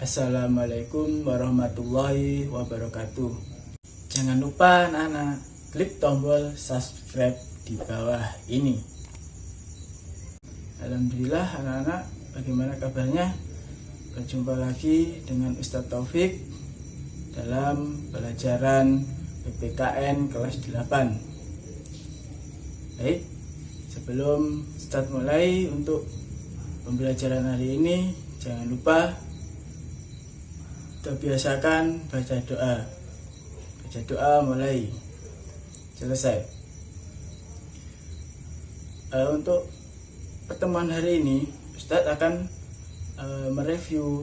Assalamualaikum warahmatullahi wabarakatuh. Jangan lupa anak-anak klik tombol subscribe di bawah ini. Alhamdulillah anak-anak, bagaimana kabarnya? Berjumpa lagi dengan Ustadz Taufik dalam pelajaran PPKN kelas 8. Baik, sebelum Ustadz mulai untuk pembelajaran hari ini, jangan lupa kita biasakan baca doa. Baca doa mulai selesai. Untuk pertemuan hari ini, Ustadz akan mereview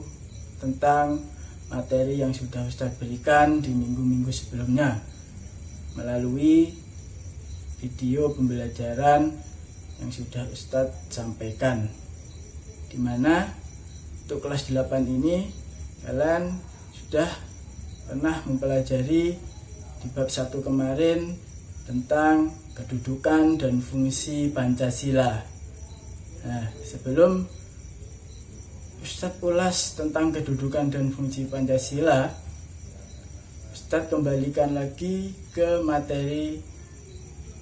tentang materi yang sudah Ustadz berikan di minggu-minggu sebelumnya melalui video pembelajaran yang sudah Ustadz sampaikan, dimana untuk kelas 8 ini kalian sudah pernah mempelajari di bab 1 kemarin tentang kedudukan dan fungsi Pancasila. Nah, sebelum Ustadz ulas tentang kedudukan dan fungsi Pancasila, Ustadz kembalikan lagi ke materi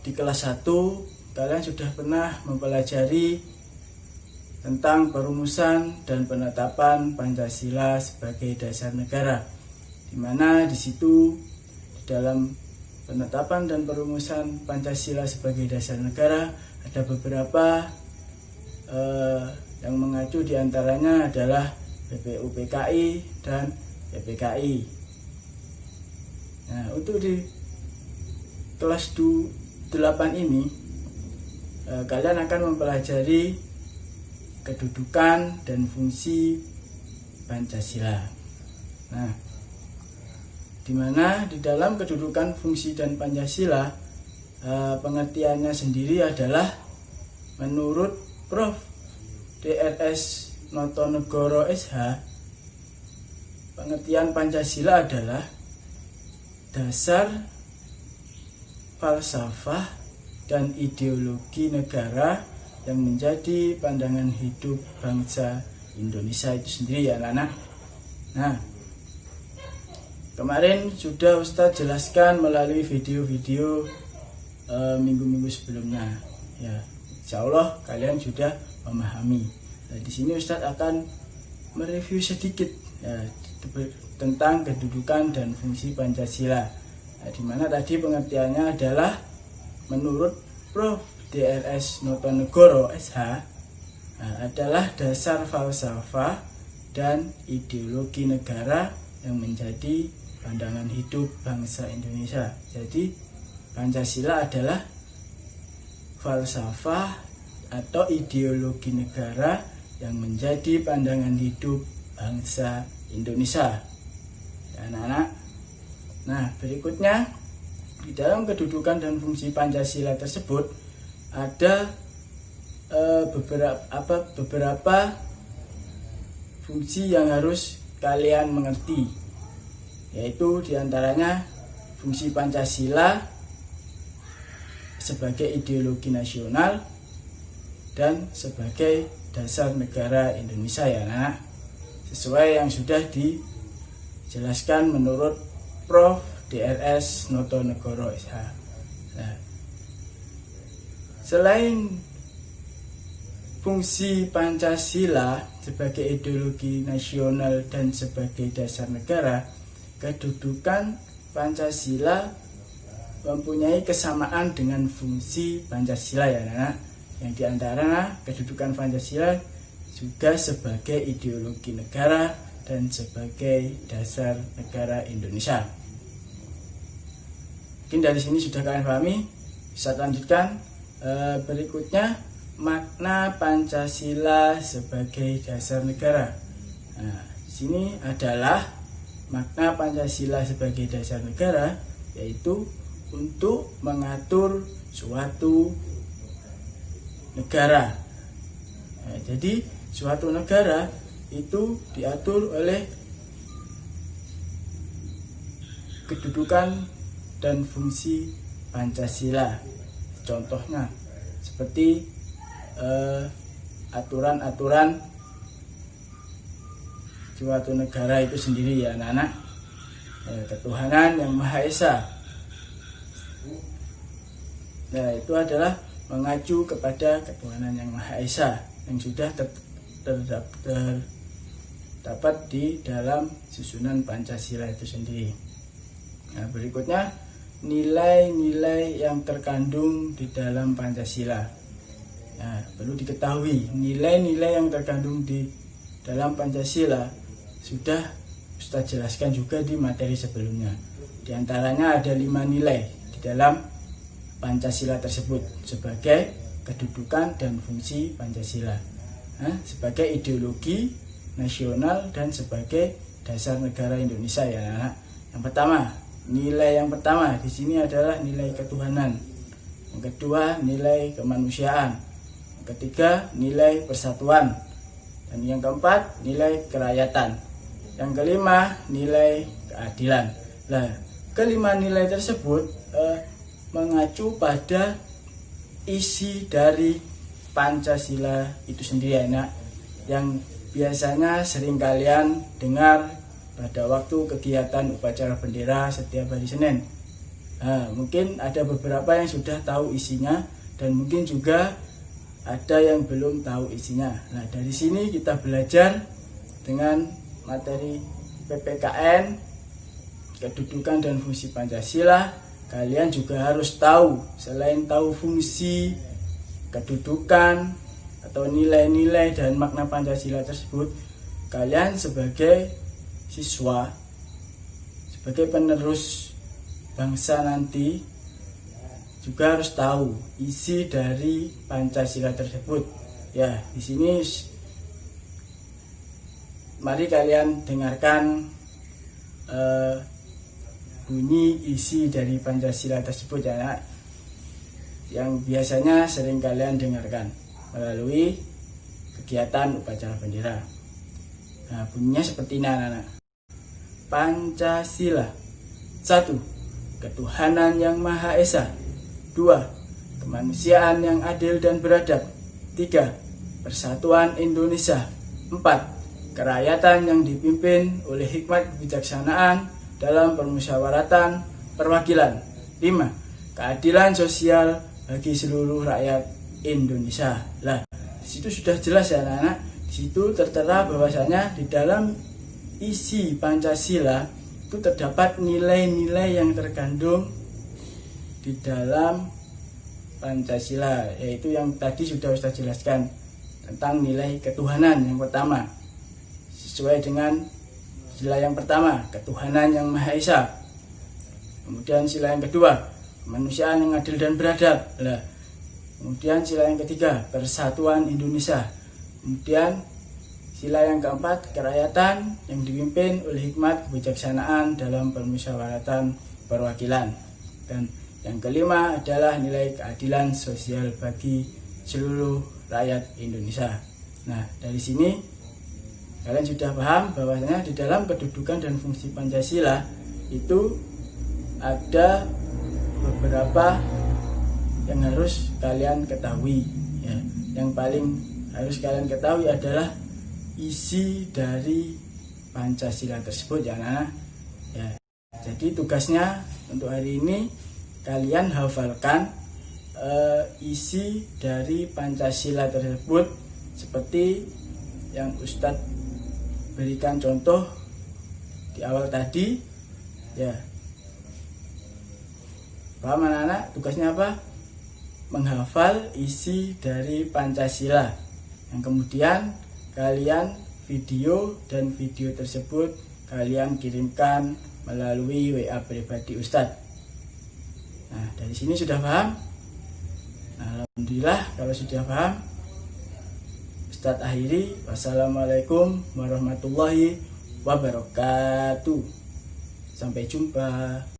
di kelas 1. Kalian sudah pernah mempelajari tentang perumusan dan penetapan Pancasila sebagai dasar negara, di mana di situ di dalam penetapan dan perumusan Pancasila sebagai dasar negara ada beberapa yang mengacu, diantaranya adalah PPUPKI dan PPKI. Nah, untuk di kelas 8 ini kalian akan mempelajari kedudukan dan fungsi Pancasila. Nah, dimana di dalam kedudukan, fungsi, dan Pancasila pengertiannya sendiri adalah menurut Prof. Drs. Notonegoro SH, pengertian Pancasila adalah dasar falsafah dan ideologi negara yang menjadi pandangan hidup bangsa Indonesia itu sendiri, ya anak-anak. Nah, kemarin sudah Ustadz jelaskan melalui video-video minggu-minggu sebelumnya. Ya, insya Allah kalian sudah memahami. Nah, di sini Ustadz akan mereview sedikit ya, tentang kedudukan dan fungsi Pancasila. Nah, dimana tadi pengertiannya adalah menurut Prof. Drs. Notonegoro SH adalah dasar falsafah dan ideologi negara yang menjadi pandangan hidup bangsa Indonesia. Jadi Pancasila adalah falsafah atau ideologi negara yang menjadi pandangan hidup bangsa Indonesia, ya, anak-anak. Nah, berikutnya di dalam kedudukan dan fungsi Pancasila tersebut ada beberapa fungsi yang harus kalian mengerti, yaitu diantaranya fungsi Pancasila sebagai ideologi nasional dan sebagai dasar negara Indonesia, ya nak, sesuai yang sudah dijelaskan menurut Prof. Drs. Notonegoro SH. Nah, selain fungsi Pancasila sebagai ideologi nasional dan sebagai dasar negara, kedudukan Pancasila mempunyai kesamaan dengan fungsi Pancasila, ya anak. Yang diantara kedudukan Pancasila juga sebagai ideologi negara dan sebagai dasar negara Indonesia. Mungkin dari sini sudah kalian pahami. Bisa lanjutkan. Berikutnya, makna Pancasila sebagai dasar negara. Nah, di sini adalah makna Pancasila sebagai dasar negara, yaitu untuk mengatur suatu negara. Nah, jadi suatu negara itu diatur oleh kedudukan dan fungsi Pancasila. Contohnya seperti aturan-aturan suatu negara itu sendiri ya anak-anak. Ketuhanan yang Maha Esa. Nah, itu adalah mengacu kepada ketuhanan yang Maha Esa yang sudah terdapat di dalam susunan Pancasila itu sendiri. Nah, berikutnya nilai-nilai yang terkandung di dalam Pancasila. Nah, perlu diketahui nilai-nilai yang terkandung di dalam Pancasila sudah Ustadz jelaskan juga di materi sebelumnya. Di antaranya ada 5 nilai di dalam Pancasila tersebut sebagai kedudukan dan fungsi Pancasila. Nah, sebagai ideologi nasional dan sebagai dasar negara Indonesia ya anak. Yang pertama, nilai yang pertama di sini adalah nilai ketuhanan. Yang kedua, nilai kemanusiaan. Yang ketiga, nilai persatuan. Dan yang keempat, nilai kerakyatan. Yang kelima, nilai keadilan. Nah, kelima nilai tersebut mengacu pada isi dari Pancasila itu sendiri anak, yang biasanya sering kalian dengar pada waktu kegiatan upacara bendera setiap hari Senin. Nah, mungkin ada beberapa yang sudah tahu isinya dan mungkin juga ada yang belum tahu isinya. Nah, dari sini kita belajar dengan materi PPKN, kedudukan dan fungsi Pancasila. Kalian juga harus tahu, selain tahu fungsi, kedudukan, atau nilai-nilai dan makna Pancasila tersebut, kalian sebagai siswa, sebagai penerus bangsa nanti, juga harus tahu isi dari Pancasila tersebut. Ya, di sini mari kalian dengarkan bunyi isi dari Pancasila tersebut ya, yang biasanya sering kalian dengarkan melalui kegiatan upacara bendera. Nah, bunyinya seperti ini anak-anak. Pancasila. 1. Ketuhanan yang Maha Esa. 2. Kemanusiaan yang adil dan beradab. 3. Persatuan Indonesia. 4. Kerakyatan yang dipimpin oleh hikmat kebijaksanaan dalam permusyawaratan perwakilan. 5. Keadilan sosial bagi seluruh rakyat Indonesia. Lah, di situ sudah jelas ya anak-anak. Di situ tertera bahwasanya di dalam isi Pancasila itu terdapat nilai-nilai yang terkandung di dalam Pancasila, yaitu yang tadi sudah Ustaz jelaskan tentang nilai ketuhanan yang pertama. Sesuai dengan sila yang pertama, ketuhanan yang Maha Esa. Kemudian sila yang kedua, kemanusiaan yang adil dan beradab. Lah, kemudian sila yang ketiga, persatuan Indonesia. Kemudian sila yang keempat, kerakyatan yang dipimpin oleh hikmat kebijaksanaan dalam permusyawaratan perwakilan. Dan yang kelima adalah nilai keadilan sosial bagi seluruh rakyat Indonesia. Nah, dari sini kalian sudah paham bahwasanya di dalam kedudukan dan fungsi Pancasila itu ada beberapa yang harus kalian ketahui ya. Yang paling harus kalian ketahui adalah isi dari Pancasila tersebut ya anak-anak ya. Jadi tugasnya untuk hari ini kalian hafalkan isi dari Pancasila tersebut seperti yang Ustadz berikan contoh di awal tadi ya. Paham anak-anak? Tugasnya apa? Menghafal isi dari Pancasila, yang kemudian kalian video dan video tersebut kalian kirimkan melalui WA pribadi Ustadz. Nah, dari sini sudah paham? Nah, alhamdulillah kalau sudah paham. Ustadz akhiri. Wassalamualaikum warahmatullahi wabarakatuh. Sampai jumpa.